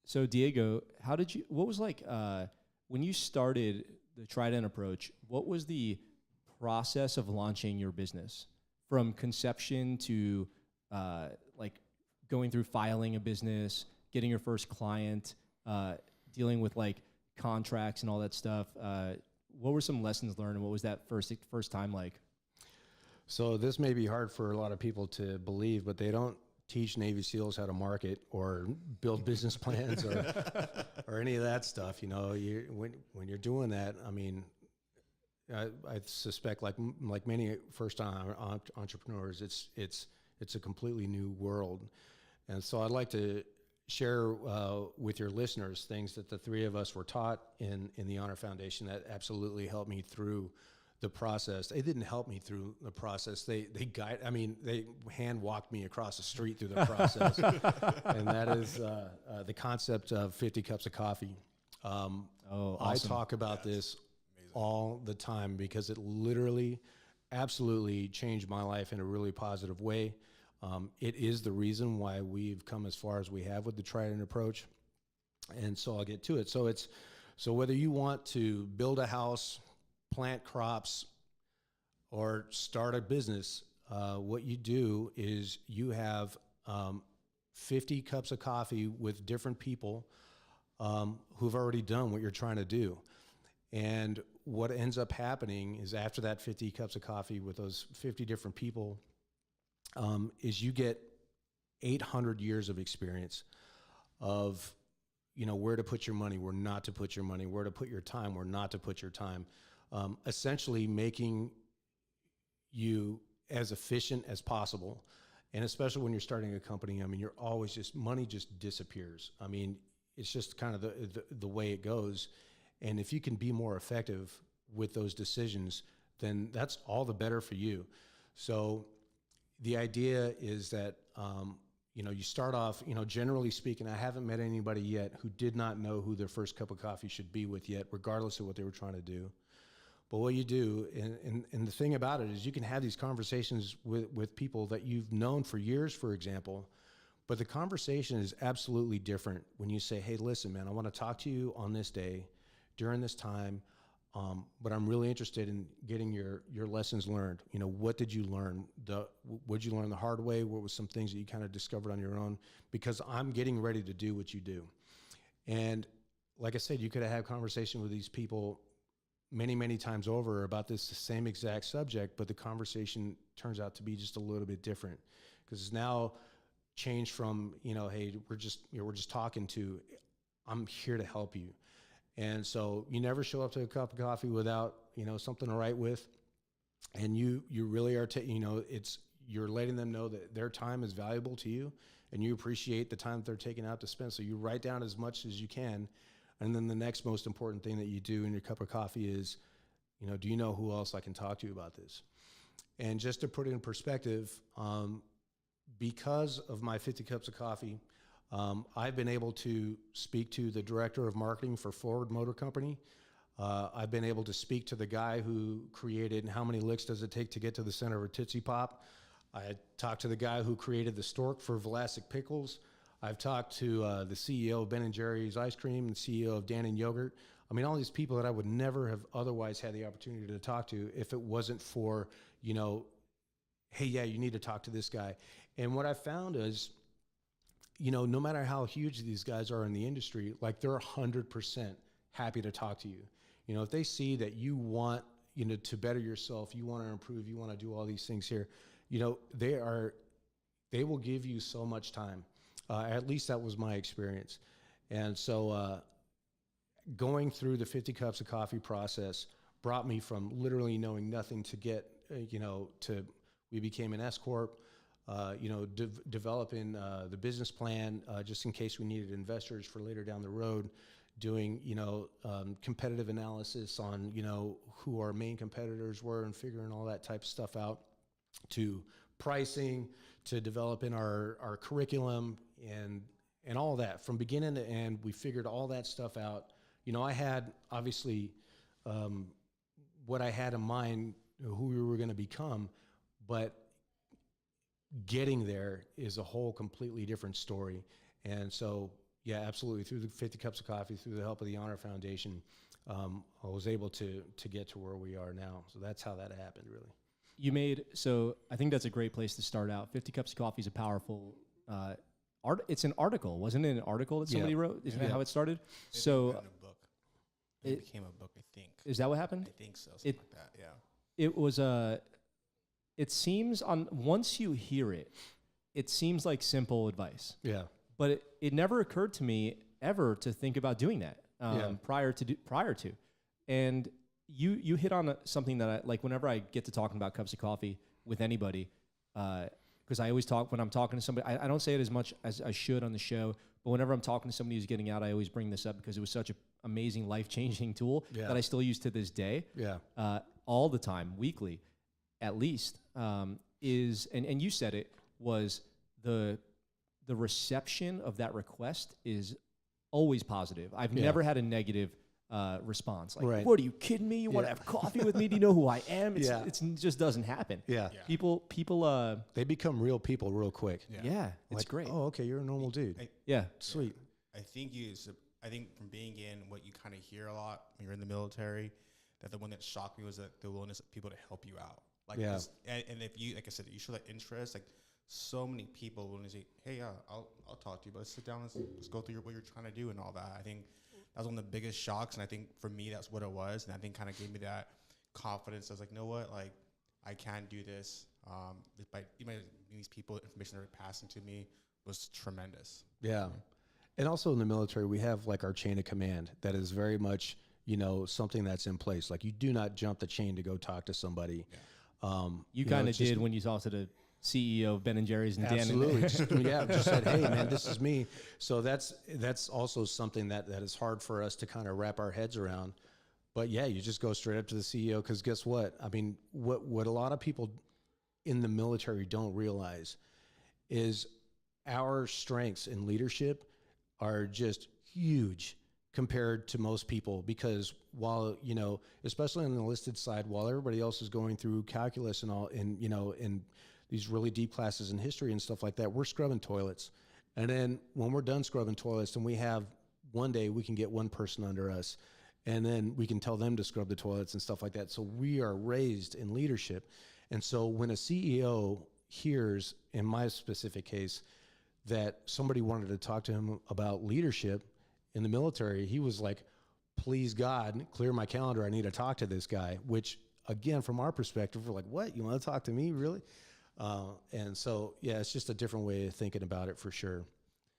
So Diego, what was like, when you started the Trident approach, what was the process of launching your business from conception to, like going through filing a business, getting your first client, dealing with like contracts and all that stuff? What were some lessons learned, and what was that first time like? So this may be hard for a lot of people to believe, but they don't teach Navy SEALs how to market or build business plans or any of that stuff. You know, when you're doing that, I mean, I suspect like many first-time entrepreneurs, it's a completely new world. And so I'd like to share with your listeners things that the three of us were taught in the Honor Foundation that absolutely helped me through the process. They didn't help me through the process. They hand walked me across the street through the process. And that is the concept of 50 cups of coffee. Awesome. I talk about this all the time because it literally absolutely changed my life in a really positive way. It is the reason why we've come as far as we have with the Trident approach. And so I'll get to it. So whether you want to build a house, plant crops, or start a business, what you do is you have 50 cups of coffee with different people who've already done what you're trying to do. And what ends up happening is after that 50 cups of coffee with those 50 different people, is you get 800 years of experience of, you know, where to put your money, where not to put your money, where to put your time, where not to put your time. Essentially making you as efficient as possible. And especially when you're starting a company, I mean, you're always money just disappears. I mean, it's just kind of the way it goes. And if you can be more effective with those decisions, then that's all the better for you. So the idea is that, you know, you start off, you know, generally speaking, I haven't met anybody yet who did not know who their first cup of coffee should be with yet, regardless of what they were trying to do. But what you do, and the thing about it is you can have these conversations with people that you've known for years, for example, but the conversation is absolutely different when you say, hey, listen, man, I want to talk to you on this day during this time, but I'm really interested in getting your lessons learned. You know, what did you learn? What did you learn the hard way? What was some things that you kind of discovered on your own? Because I'm getting ready to do what you do. And like I said, you could have had a conversation with these people many, many times over about this same exact subject, but the conversation turns out to be just a little bit different because it's now changed from, you know, hey, we're just talking to, I'm here to help you. And so you never show up to a cup of coffee without, you know, something to write with. And you really are, you know, you're letting them know that their time is valuable to you and you appreciate the time that they're taking out to spend. So you write down as much as you can. And then the next most important thing that you do in your cup of coffee is, you know, do you know who else I can talk to about this? And just to put it in perspective, because of my 50 cups of coffee, I've been able to speak to the director of marketing for Ford Motor Company. I've been able to speak to the guy who created How Many Licks Does It Take to Get to the Center of a Tootsie Pop? I talked to the guy who created the stork for Vlasic Pickles. I've talked to the CEO of Ben & Jerry's Ice Cream and CEO of Dan & Yogurt. I mean, all these people that I would never have otherwise had the opportunity to talk to if it wasn't for, you know, hey, yeah, you need to talk to this guy. And what I found is, you know, no matter how huge these guys are in the industry, like they're 100% happy to talk to you. You know, if they see that you want, you know, to better yourself, you want to improve, you want to do all these things here, you know, they will give you so much time. At least that was my experience. And so going through the 50 cups of coffee process brought me from literally knowing nothing to get, you know, we became an S Corp, you know, developing the business plan just in case we needed investors for later down the road, doing, you know, competitive analysis on, you know, who our main competitors were and figuring all that type of stuff out, to pricing, to developing our curriculum and all that from beginning to end. We figured all that stuff out. You know, I had obviously what I had in mind, who we were going to become, but getting there is a whole completely different story. And so, Yeah, absolutely. Through the 50 Cups of Coffee, through the help of the Honor Foundation, I was able to get to where we are now. So that's how that happened, really. You made, so I think that's a great place to start out. 50 Cups of Coffee is a powerful it's an article. Wasn't it an article that somebody wrote? Isn't that how it started? So in a book. It became a book, I think. Is that what happened? I think so. Something like that, yeah. It was it seems once you hear it, it seems like simple advice. Yeah. But it never occurred to me ever to think about doing that prior to. And you hit on something that I like whenever I get to talking about cups of coffee with anybody, because I always talk when I'm talking to somebody. I don't say it as much as I should on the show, but whenever I'm talking to somebody who's getting out, I always bring this up because it was such an amazing, life-changing tool that I still use to this day. Yeah. All the time, weekly, at least, is and you said it was the reception of that request is always positive. I've never had a negative response. Like, what are you kidding me? You want to have coffee with me? Do you know who I am? It just doesn't happen. Yeah. People, they become real people real quick. Yeah. It's like, great. Oh, okay. You're a normal dude. Sweet. I think from being in what you kind of hear a lot when you're in the military, that the one that shocked me was that the willingness of people to help you out. Like, and if you, like I said, you show that interest, like so many people will say, hey, I'll talk to you, but let's sit down and let's go through what you're trying to do and all that. I think that was one of the biggest shocks, and I think for me that's what it was, and I think kind of gave me that confidence. I was like, you know what, like I can do this. Despite even these people, information they're passing to me was tremendous. Yeah, and also in the military, we have like our chain of command that is very much, you know, something that's in place. Like you do not jump the chain to go talk to somebody. Yeah. You kind of did when you talked to the CEO of Ben & Jerry's and absolutely. Just said, hey, man, this is me. So that's also something that is hard for us to kind of wrap our heads around. But yeah, you just go straight up to the CEO because guess what? I mean, what a lot of people in the military don't realize is our strengths in leadership are just huge compared to most people, because while, you know, especially on the enlisted side, while everybody else is going through calculus and all, and, you know, and these really deep classes in history and stuff like that, we're scrubbing toilets. And then when we're done scrubbing toilets, and we have one day we can get one person under us, and then we can tell them to scrub the toilets and stuff like that. So we are raised in leadership. And so when a CEO hears, in my specific case, that somebody wanted to talk to him about leadership in the military, he was like, please God, clear my calendar. I need to talk to this guy, which again, from our perspective, we're like, what? You want to talk to me? Really? And so, yeah, it's just a different way of thinking about it for sure.